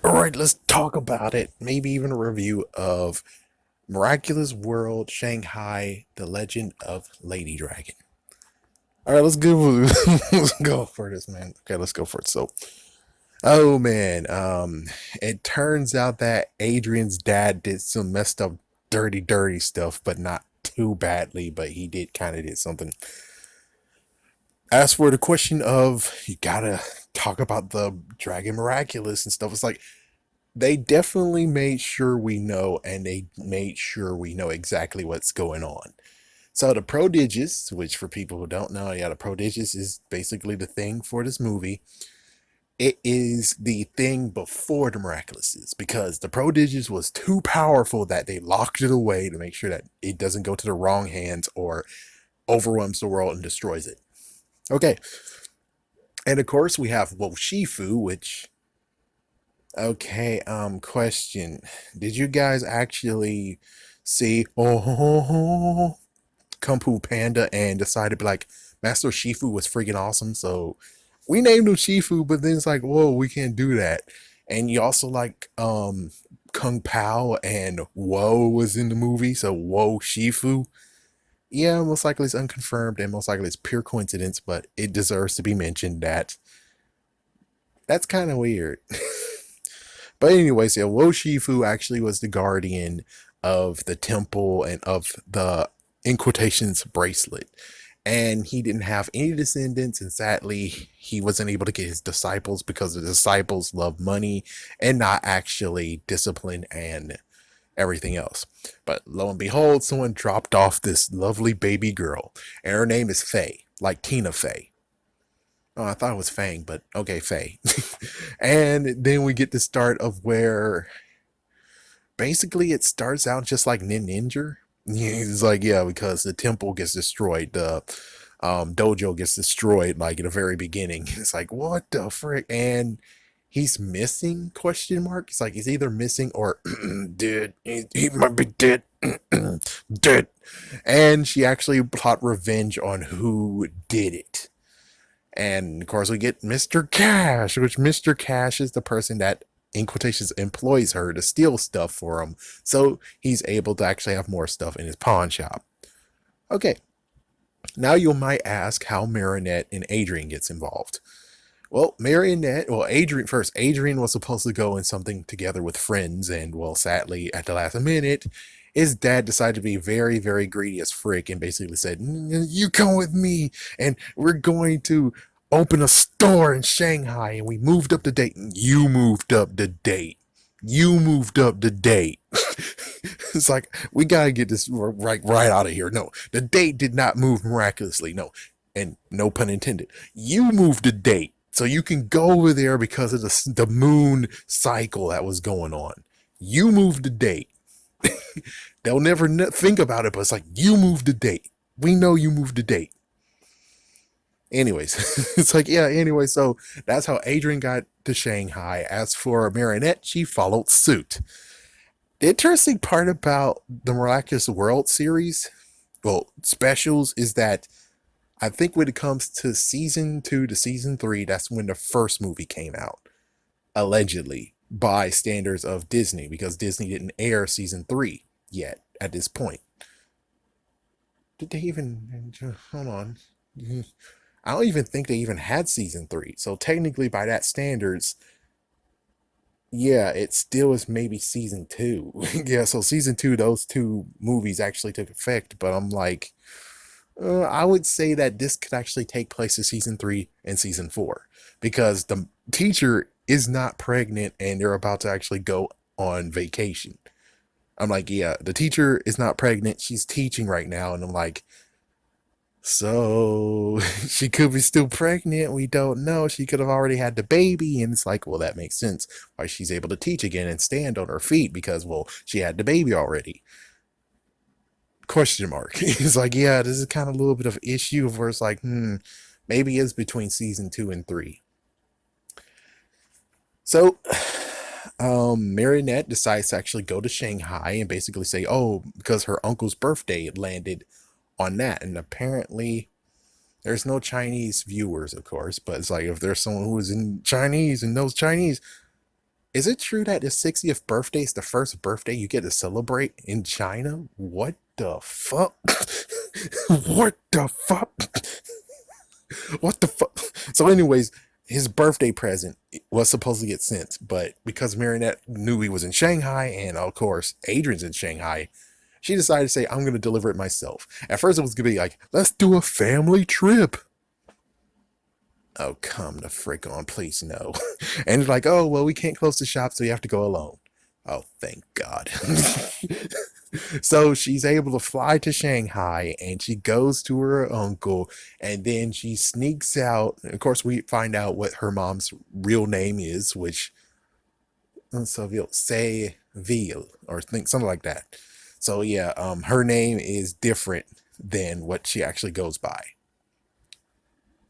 All right, let's talk about it. Maybe even a review of Miraculous World Shanghai: The Legend of Lady Dragon. All right, let's go. Let's go for this, man. Okay, let's go for it. So, oh man, it turns out that Adrian's dad did some messed up, dirty stuff, but not too badly. But he did kind of did something. As for the question of you gotta talk about the Dragon Miraculous and stuff, it's like they definitely made sure we know, and they made sure we know exactly what's going on. So the prodigious, which for people who don't know, yeah, the prodigious is basically the thing for this movie. It is the thing before the miraculouses because the prodigious was too powerful that they locked it away to make sure that it doesn't go to the wrong hands or overwhelms the world and destroys it. Okay, and of course we have Shifu, which question. Did you guys actually see Kung Fu Panda and decided to be like, Master Shifu was freaking awesome, so we named him Shifu, but then it's like, whoa, we can't do that. And you also like Kung Pao and Woe was in the movie, so Woe Shifu. Yeah, most likely it's unconfirmed and most likely it's pure coincidence, but it deserves to be mentioned that that's kind of weird. But anyways, yeah, Wo Shifu actually was the guardian of the temple and of the in quotations bracelet. And he didn't have any descendants, and sadly, he wasn't able to get his disciples because the disciples love money and not actually discipline and everything else. But lo and behold, someone dropped off this lovely baby girl, and her name is Faye, like Tina Fey. Oh, I thought it was Fang, but okay, Faye. And then we get the start of where basically it starts out just like Ninja. He's like, yeah, because the temple gets destroyed, the dojo gets destroyed like in the very beginning. It's like, what the frick? And he's missing? Question mark. It's like he's either missing or dead. He might be dead. Dead. And she actually plot revenge on who did it. And of course, we get Mr. Cash, which Mr. Cash is the person that, in quotations, employs her to steal stuff for him. So he's able to actually have more stuff in his pawn shop. Okay, now you might ask how Marinette and Adrian gets involved. Adrian first. Adrian was supposed to go in something together with friends, and well, sadly, at the last minute, his dad decided to be very greedy as frick and basically said, You come with me, and we're going to open a store in Shanghai. And we moved up the date. You moved up the date. You moved up the date. It's like, we gotta get this right out of here. No, the date did not move miraculously. No, and no pun intended. You moved the date so you can go over there because of the moon cycle that was going on. You moved the date. They'll never think about it, but it's like, you moved the date. We know you moved the date. Anyways, it's like, yeah, anyway, so that's how Adrian got to Shanghai. As for Marinette, she followed suit. The interesting part about the Miraculous World series, well, specials, is that I think when it comes to season 2 to season 3, that's when the first movie came out, allegedly, by standards of Disney, because Disney didn't air season 3 yet at this point. Did they even? Hold on. I don't even think they even had season 3. So technically, by that standards, yeah, it still is maybe season 2. Yeah, so season 2, those two movies actually took effect, but I'm like, I would say that this could actually take place in season 3 and season 4 because the teacher is not pregnant and they're about to actually go on vacation. I'm like, yeah, the teacher is not pregnant. She's teaching right now. And I'm like, so she could be still pregnant. We don't know. She could have already had the baby. And it's like, well, that makes sense why she's able to teach again and stand on her feet because, well, she had the baby already. Question mark. It's like, yeah, this is kind of a little bit of issue of where it's like, maybe it's between season 2 and 3. So, Marinette decides to actually go to Shanghai and basically say, oh, because her uncle's birthday landed on that. And apparently, there's no Chinese viewers, of course, but it's like if there's someone who is in Chinese and knows Chinese, Is it true that the 60th birthday is the first birthday you get to celebrate in China? What the fuck? What the fuck? What the fuck? So, anyways, his birthday present was supposed to get sent, but because Marinette knew he was in Shanghai, and of course, Adrian's in Shanghai, she decided to say, I'm going to deliver it myself. At first, it was going to be like, let's do a family trip. Oh, come the frick on, please no. And it's like, oh, well, we can't close the shop, so you have to go alone. Oh, thank God. So she's able to fly to Shanghai and she goes to her uncle and then she sneaks out. Of course, we find out what her mom's real name is, which Seville or think something like that. So yeah, her name is different than what she actually goes by.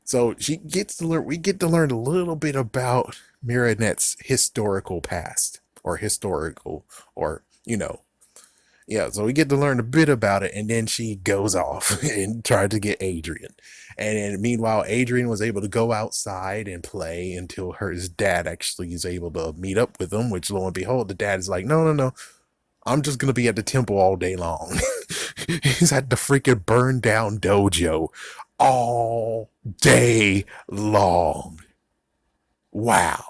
So she gets to learn. We get to learn a little bit about Marinette's historical past, or historical, or yeah. So we get to learn a bit about it, and then she goes off and tried to get Adrian. And then meanwhile, Adrian was able to go outside and play until his dad actually is able to meet up with him. Which lo and behold, the dad is like, no, no, no. I'm just gonna be at the temple all day long. He's at the freaking burned down dojo all day long. Wow.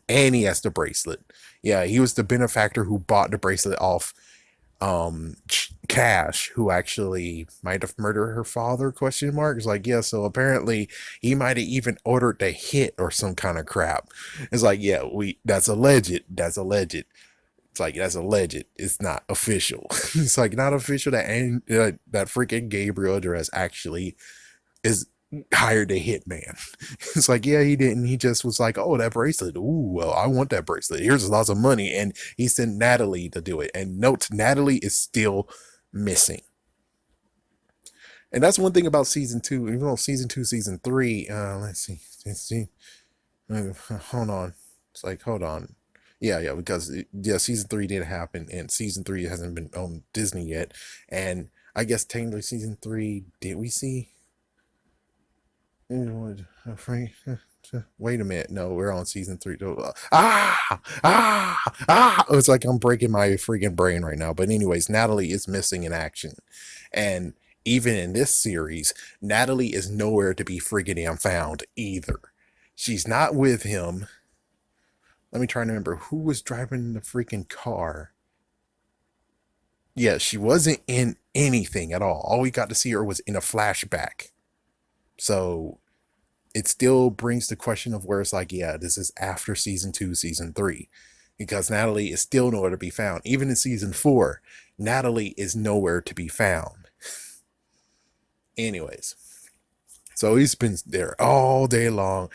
And he has the bracelet. Yeah, he was the benefactor who bought the bracelet off Cash, who actually might have murdered her father, question mark. It's like, yeah, so apparently he might have even ordered the hit or some kind of crap. It's like, yeah, that's alleged. That's alleged. It's like, that's alleged. It's not official. It's like not official that that freaking Gabriel address actually is hired a hitman. It's like, yeah, he didn't. He just was like, oh, that bracelet. Ooh, well, I want that bracelet. Here's lots of money. And he sent Natalie to do it. And note, Natalie is still missing. And that's one thing about season two. Even though season two, season three, let's see. Hold on. It's like, hold on. Yeah, because season three did happen, and season three hasn't been on Disney yet. And I guess technically season three, did we see? Wait a minute. No, we're on season three. It's like I'm breaking my freaking brain right now. But anyways, Natalie is missing in action. And even in this series, Natalie is nowhere to be freaking damn found either. She's not with him. Let me try to remember who was driving the freaking car. Yeah, she wasn't in anything at all. We got to see her was in a flashback. So it still brings the question of where it's like, yeah, this is after season two, season three, because Natalie is still nowhere to be found. Even in season four, Natalie is nowhere to be found. Anyways, so he's been there all day long.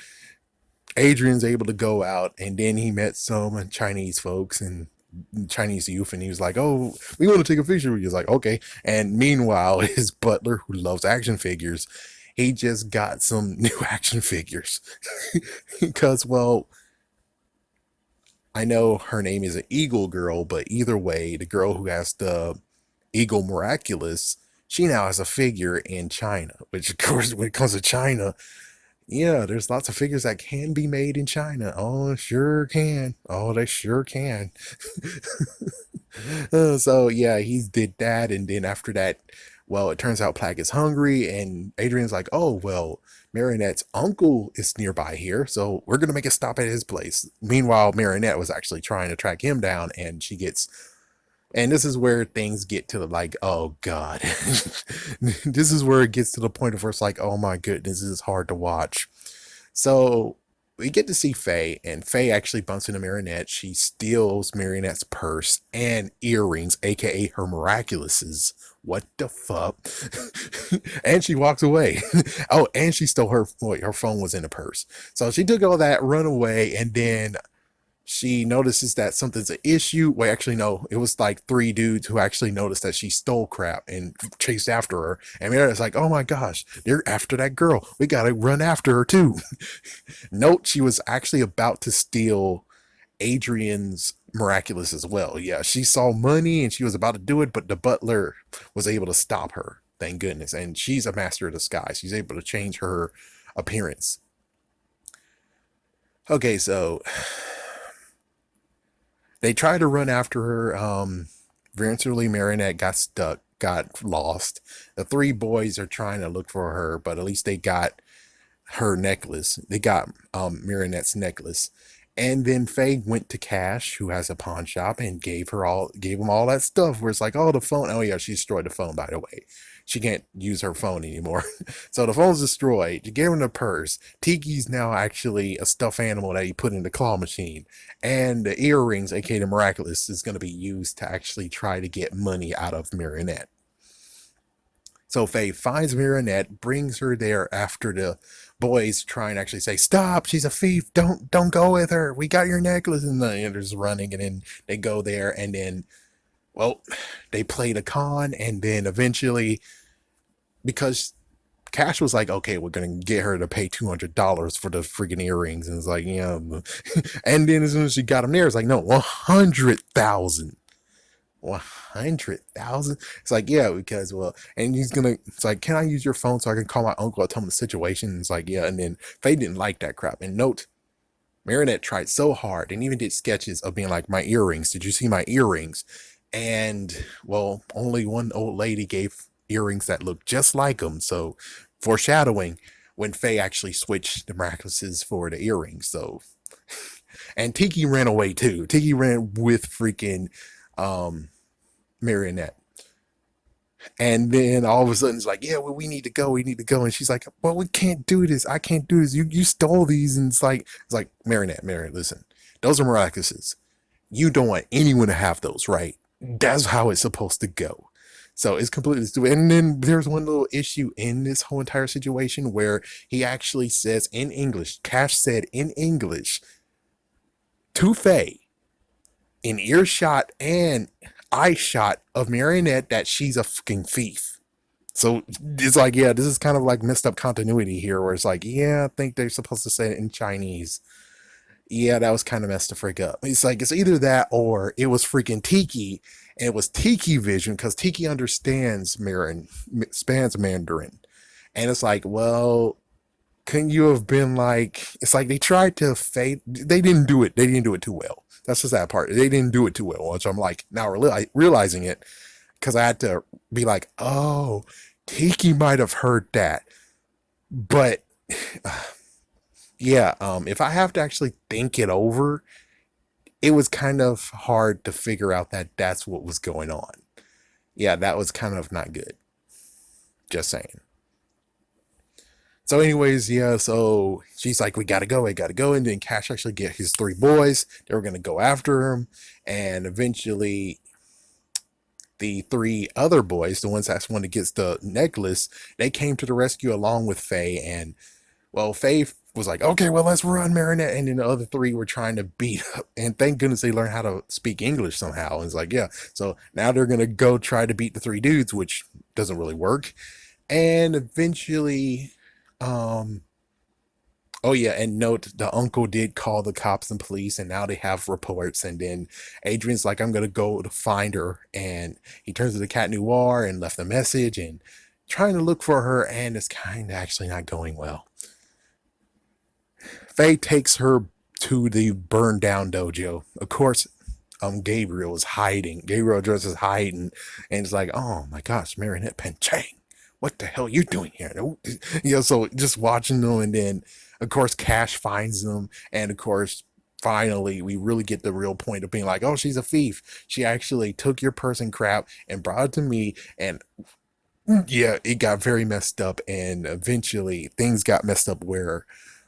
Adrian's able to go out, and then he met some Chinese folks and Chinese youth, and he was like, oh, we want to take a picture. He was like, okay. And meanwhile, his butler, who loves action figures, he just got some new action figures. Because, well, I know her name is an Eagle Girl, but either way, the girl who has the Eagle Miraculous, she now has a figure in China, which, of course, when it comes to China, yeah, there's lots of figures that can be made in China. Oh, sure can. Oh, they sure can. So yeah, he did that, and then after that, well, it turns out Plague is hungry, and Adrian's like, oh well, Marinette's uncle is nearby here, so we're gonna make a stop at his place. Meanwhile, Marinette was actually trying to track him down, and she gets, and this is where things get to the like, oh god, this is where it gets to the point of where it's like, oh my goodness, this is hard to watch. So we get to see Faye, and Faye actually bumps into Marinette. She steals Marinette's purse and earrings, aka her Miraculouses. What the fuck? And she walks away. Oh, and she stole her phone was in a purse. So she took all that, run away, and then she notices that something's an issue. Well, actually, no, it was like three dudes who actually noticed that she stole crap and chased after her. And Meredith's like, oh my gosh, they're after that girl. We got to run after her too. Note, she was actually about to steal Adrian's Miraculous as well. Yeah, she saw money and she was about to do it, but the butler was able to stop her. Thank goodness. And she's a master of disguise. She's able to change her appearance. Okay, so They tried to run after her. Eventually, Marinette got stuck, got lost. The three boys are trying to look for her, but at least they got her necklace. They got Marinette's necklace. And then Faye went to Cash, who has a pawn shop, and gave him all that stuff. Where it's like, oh, the phone. Oh yeah, she destroyed the phone, by the way. She can't use her phone anymore. So the phone's destroyed. You gave him the purse. Tiki's now actually a stuffed animal that he put in the claw machine. And the earrings, aka the Miraculous, is going to be used to actually try to get money out of Marinette. So Faye finds Marinette, brings her there after the boys try and actually say, "Stop! She's a thief! Don't go with her. We got your necklace." And they're just running, and then they go there, and then well, they play the con, and then eventually, because Cash was like, "Okay, we're gonna get her to pay $200 for the freaking earrings," and it's like, yeah, and then as soon as she got them there, it's like, no, 100,000. 100,000. It's like, yeah, because well, and he's gonna. It's like, can I use your phone so I can call my uncle and tell him the situation? And it's like, yeah, and then Faye didn't like that crap. And note, Marinette tried so hard and even did sketches of being like, my earrings. Did you see my earrings? And well, only one old lady gave earrings that looked just like them. So foreshadowing when Faye actually switched the Miraculouses for the earrings. So and Tiki ran away too. Tiki ran with freaking um Marinette. And then all of a sudden it's like, yeah, well, we need to go. We need to go. And she's like, well, we can't do this. I can't do this. You stole these. And it's like, Marinette, listen, those are miraculouses. You don't want anyone to have those, right? That's how it's supposed to go. So it's completely stupid. And then there's one little issue in this whole entire situation where he actually says in English, Cash said in English to Faye, in earshot and eye shot of Marinette, that she's a fucking thief. So it's like, yeah, this is kind of like messed up continuity here, where it's like, yeah, I think they're supposed to say it in Chinese. Yeah, that was kind of messed the freak up. It's like, it's either that or it was freaking Tiki, and it was Tiki vision because Tiki understands spans Mandarin. And it's like, well, couldn't you have been like, it's like they tried to fade, they didn't do it. They didn't do it too well. That's just that part. They didn't do it too well, which I'm like, now realizing it, because I had to be like, oh, Tiki might have heard that. But yeah, if I have to actually think it over, it was kind of hard to figure out that that's what was going on. Yeah, that was kind of not good. Just saying. So, anyways, yeah, so she's like, we gotta go. And then Cash actually get his three boys. They were gonna go after him. And eventually the three other boys, the ones that's one that gets the necklace, they came to the rescue along with Faye. And well, Faye was like, okay, well, let's run, Marinette. And then the other three were trying to beat up. And thank goodness they learned how to speak English somehow. And it's like, yeah. So now they're going to go try to beat the three dudes, which doesn't really work. And eventually, um, oh yeah, and note the uncle did call the cops and police, and now they have reports. And then Adrian's like, I'm gonna go to find her, and he turns to the Cat Noir and left a message and trying to look for her, and it's kind of actually not going well. Faye takes her to the burned down dojo. Of course, Gabriel is hiding. Gabriel just is hiding, and it's like, oh my gosh, Marinette Penchang, what the hell are you doing here? So just watching them, and then of course Cash finds them, and of course finally we really get the real point of being like, oh, she's a thief. She actually took your purse and crap and brought it to me, and yeah, it got very messed up, and eventually things got messed up where,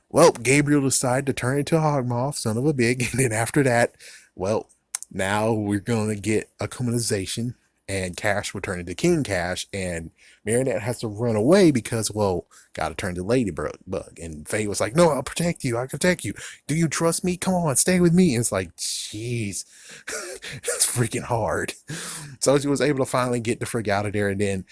well, Gabriel decided to turn into a hogmoth, son of a big, and then after that, well, now we're gonna get a communization, and Cash will turn into King Cash, and Marinette has to run away because, well, gotta turn to Ladybug. And Faye was like, no, I'll protect you, I'll protect you. Do you trust me? Come on, stay with me. And it's like, jeez, it's freaking hard. So she was able to finally get the frig out of there, and then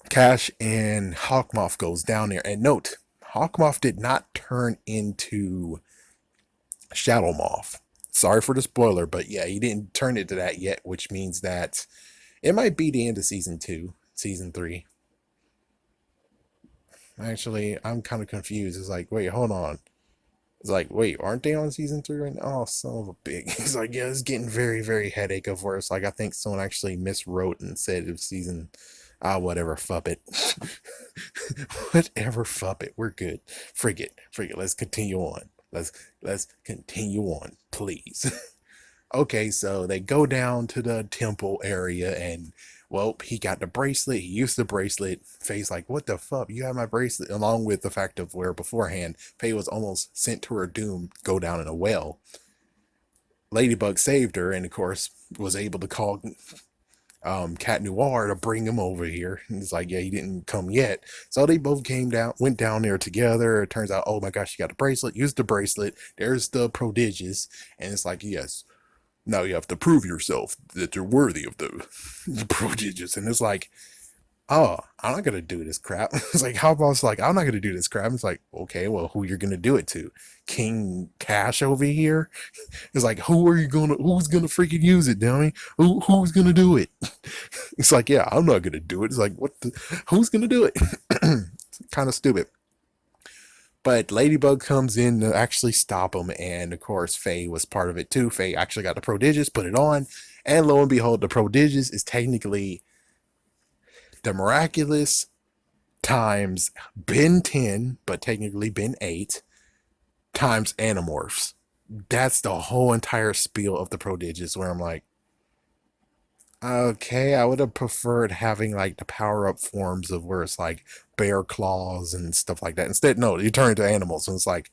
Cash and Hawkmoth goes down there. And note, Hawkmoth did not turn into Shadow Moth. Sorry for the spoiler, but yeah, he didn't turn into that yet, which means that it might be the end of season 2, season 3. Actually, I'm kind of confused. It's like, wait, hold on. It's like, wait, aren't they on season 3 right now? Oh, son of a big. He's like, yeah, it's getting very, very headache of where it's like, I think someone actually miswrote and said it was season, whatever, fuck it. Whatever, fuck it. We're good. Forget. Let's continue on. Let's continue on, please. Okay, so they go down to the temple area and well, he got the bracelet. He used the bracelet. Faye's like, what the fuck? You have my bracelet. Along with the fact of where beforehand, Faye was almost sent to her doom, go down in a well. Ladybug saved her and, of course, was able to call Cat Noir to bring him over here. And it's like, yeah, he didn't come yet. So they both went down there together. It turns out, oh my gosh, you got the bracelet. Use the bracelet. There's the prodigious. And it's like, yes, now you have to prove yourself that you're worthy of the prodigious. And it's like, oh, I'm not gonna do this crap. It's like, how about it's like, I'm not gonna do this crap. It's like, okay, well, who you're gonna do it to? King Cash over here? It's like, who's gonna freaking use it, dummy? Who's gonna do it? It's like, yeah, I'm not gonna do it. It's like, who's gonna do it? It's kind of stupid. But Ladybug comes in to actually stop him, and of course, Faye was part of it too. Faye actually got the prodigious, put it on, and lo and behold, the prodigious is technically the Miraculous times Ben 10, but technically Ben 8, times Animorphs. That's the whole entire spiel of the prodigious, where I'm like, okay, I would have preferred having like the power up forms of where it's like bear claws and stuff like that. Instead, no, you turn into animals, and it's like,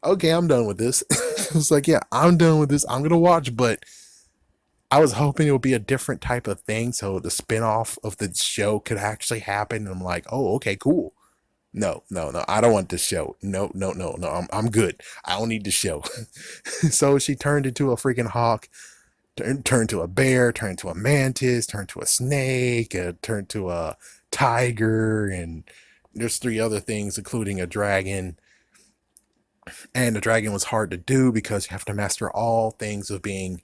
okay, I'm done with this. It's like, yeah, I'm done with this. I'm gonna watch, but I was hoping it would be a different type of thing, so the spinoff of the show could actually happen. And I'm like, oh, okay, cool. No, no, no, I don't want this show. No, no, no, no, I'm good. I don't need the show. So she turned into a freaking hawk, turned to a bear, turned to a mantis, turned to a snake, turned to a tiger, and there's three other things, including a dragon. And the dragon was hard to do because you have to master all things of being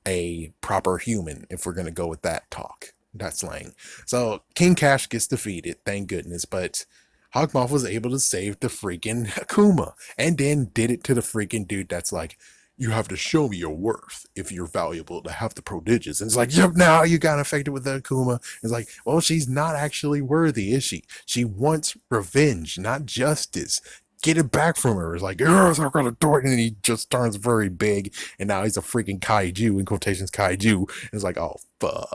a proper human, if we're going to go with that talk, that slang. So King Cash gets defeated, thank goodness, but Hawkmoth was able to save the freaking Akuma, and then did it to the freaking dude that's like, you have to show me your worth if you're valuable to have the prodigious. And it's like, yep, now you got infected with the Akuma. It's like, well, she's not actually worthy, is she? She wants revenge, not justice. Get it back from her. It's like, yes, I'm gonna do it. And he just turns very big, and now he's a freaking kaiju, in quotations, kaiju. And it's like, oh, fuck.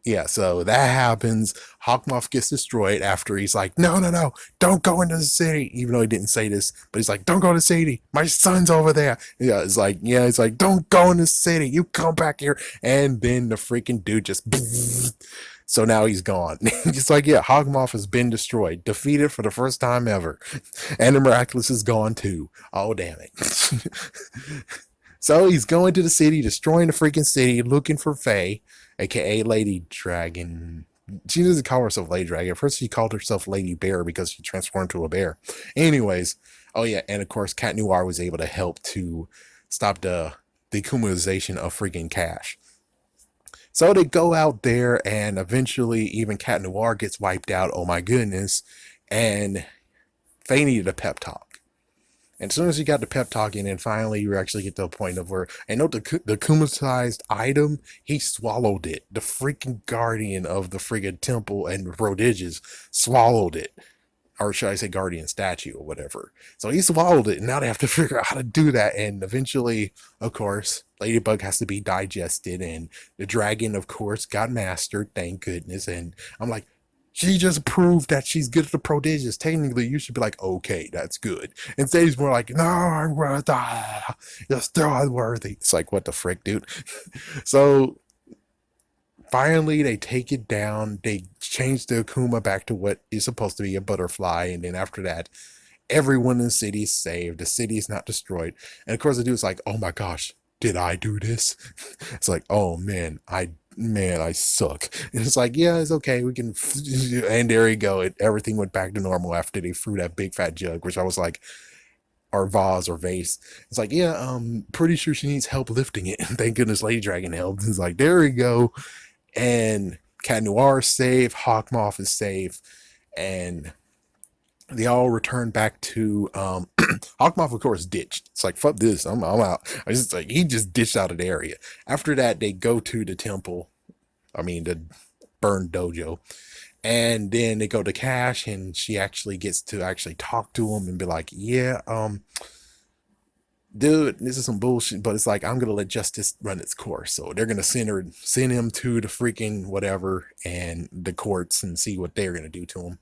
Yeah, so that happens. Hawkmoth gets destroyed after he's like, no, no, no, don't go into the city. Even though he didn't say this, but he's like, don't go to the city. My son's over there. Yeah, it's like, don't go in the city. You come back here. And then the freaking dude just, so now he's gone. It's like, yeah, Hawkmoth has been destroyed, defeated for the first time ever. And the Miraculous is gone too. Oh, damn it. So he's going to the city, destroying the freaking city, looking for Faye, aka Lady Dragon. She doesn't call herself Lady Dragon. At first, she called herself Lady Bear because she transformed into a bear. Anyways, oh yeah, and of course, Cat Noir was able to help to stop the decumulization of freaking Cash. So they go out there, and eventually, even Cat Noir gets wiped out. Oh my goodness! And Faye needed a pep talk. And as soon as you got the pep talk in, and finally you actually get to a point of where, and note the Kuma-sized item, he swallowed it. The freaking guardian of the freaking temple and prodigious swallowed it. Or should I say guardian statue or whatever. So he swallowed it, and now they have to figure out how to do that. And eventually, of course, Ladybug has to be digested, and the dragon, of course, got mastered, thank goodness. And I'm like, she just proved that she's good at the prodigious. Technically, you should be like, okay, that's good. Instead, he's more like, no, I'm worthy. You're still unworthy. It's like, what the frick, dude? So finally, they take it down. They change the Akuma back to what is supposed to be a butterfly. And then after that, everyone in the city is saved. The city is not destroyed. And of course, the dude's like, oh my gosh, did I do this? It's like, oh man, I suck. And it's like, yeah, it's okay. We can, and there you go. Everything went back to normal after they threw that big fat jug, which I was like, or vase or vase. It's like, yeah, pretty sure she needs help lifting it. Thank goodness Lady Dragon helped. It's like, there we go. And Cat Noir is safe. Hawkmoth is safe. And They all return back to Hawkmoth, of course, ditched. It's like, fuck this, I'm out. I just like he just ditched out of the area. After that, they go to the temple. I mean the burned dojo. And then they go to Cash, and she actually gets to actually talk to him and be like, yeah, dude, this is some bullshit, but it's like I'm gonna let justice run its course. So they're gonna send him to the freaking whatever and the courts and see what they're gonna do to him.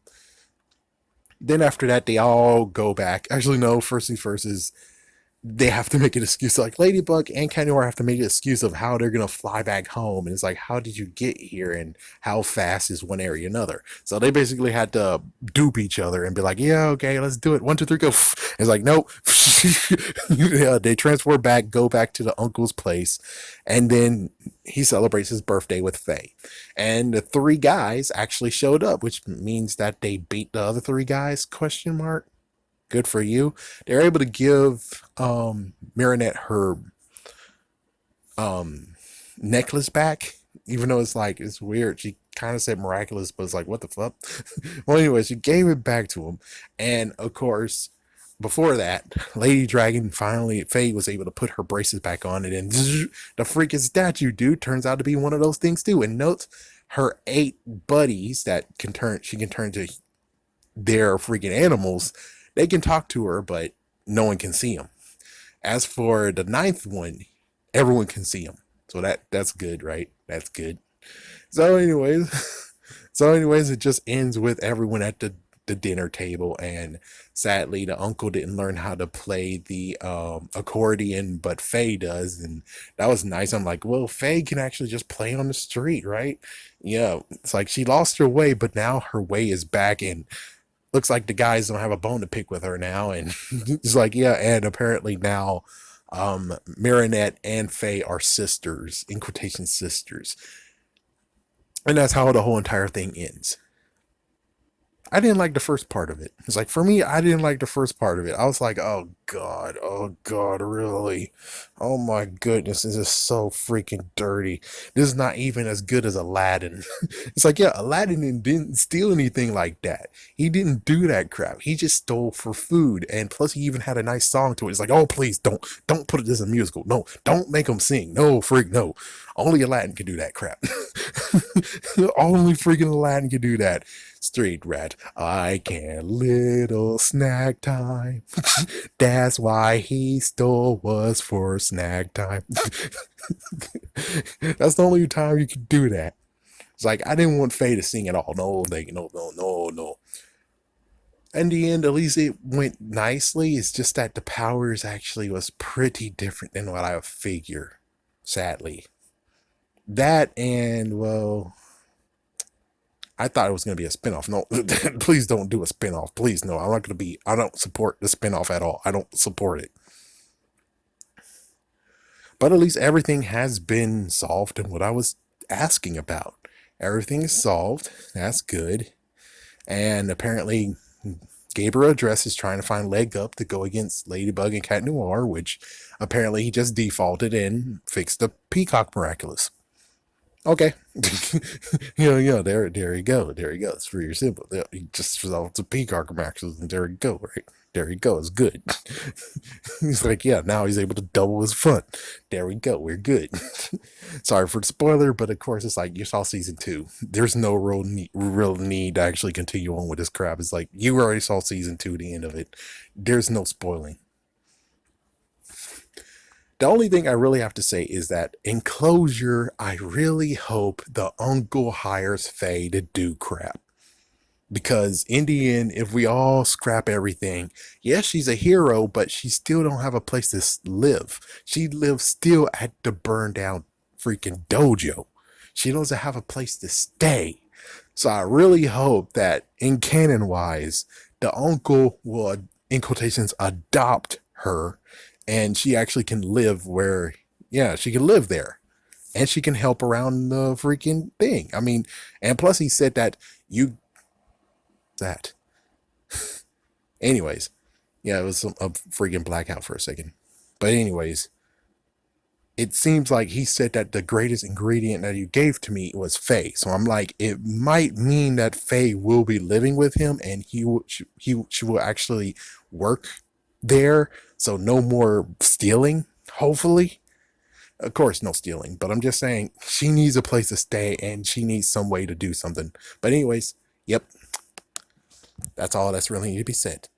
Then after that, they all go back. Actually, no. First things first is they have to make an excuse. Like Ladybug and Kanor have to make an excuse of how they're gonna fly back home. And it's like, how did you get here? And how fast is one area another? So they basically had to dupe each other and be like, yeah, okay, let's do it. 1, 2, 3, go. It's like, nope. Yeah, they transport back, go back to the uncle's place, and then he celebrates his birthday with Faye. And the three guys actually showed up, which means that they beat the other three guys? Question mark. Good for you. They're able to give Marinette her um necklace back, even though it's like it's weird. She kind of said miraculous, but it's like what the fuck. Well, anyway, she gave it back to him, and of course, before that, Lady Dragon finally Faye was able to put her braces back on, and then the freaking statue dude turns out to be one of those things too. And note her 8 buddies that can turn she can turn to their freaking animals. They can talk to her, but no one can see them. As for the 9th one, everyone can see him. So that's good, right? That's good. So anyways, it just ends with everyone at the dinner table, and sadly the uncle didn't learn how to play the accordion, but Faye does, and that was nice. I'm like, well, Faye can actually just play on the street, right? Yeah, it's like she lost her way, but now her way is back, and looks like the guys don't have a bone to pick with her now. And it's like, yeah, and apparently now Marinette and Faye are sisters, in quotation sisters. And that's how the whole entire thing ends. I didn't like the first part of it. It's like for me, I didn't like the first part of it. I was like, oh god, really? Oh my goodness, this is so freaking dirty. This is not even as good as Aladdin. It's like, yeah, Aladdin didn't steal anything like that. He didn't do that crap. He just stole for food, and plus he even had a nice song to it. It's like, oh please, don't put it as a musical. No, don't make him sing. No, freak, no. Only Aladdin can do that crap. Only freaking Aladdin can do that. Street rat, I can little snack time. That's why he stole was for snack time. That's the only time you can do that. It's like I didn't want Faye to sing at all. No, no. In the end, at least it went nicely. It's just that the powers actually was pretty different than what I figure. Sadly, that and well, I thought it was going to be a spinoff. No, please don't do a spinoff. Please, no. I'm not going to be, I don't support the spinoff at all. I don't support it. But at least everything has been solved and what I was asking about. Everything is solved. That's good. And apparently, Gabriel Address is trying to find leg up to go against Ladybug and Cat Noir, which apparently he just defaulted and fixed the Peacock Miraculous. Okay. Yeah, there you go. There you go. It's for your simple. Yeah, he just resolved the Peacock Miraculous, and there you go, right? There you go. It's good. He's like, yeah, now he's able to double his front. There we go. We're good. Sorry for the spoiler, but of course, it's like you saw season 2. There's no real need to actually continue on with this crap. It's like you already saw season 2, the end of it. There's no spoiling. The only thing I really have to say is that in closure, I really hope the uncle hires Faye to do crap. Because in the end, if we all scrap everything, yes, she's a hero, but she still don't have a place to live. She lives still at the burned down freaking dojo. She doesn't have a place to stay. So I really hope that in canon wise, the uncle will, in quotations, adopt her, and she actually can live where, yeah, she can live there. And she can help around the freaking thing. I mean, and plus he said that you that. Anyways, yeah, it was a freaking blackout for a second. But anyways, it seems like he said that the greatest ingredient that you gave to me was Faye. So I'm like, it might mean that Faye will be living with him, and she will actually work there. So no more stealing, hopefully. Of course, no stealing, but I'm just saying she needs a place to stay and she needs some way to do something. But anyways, yep, that's all that's really need to be said.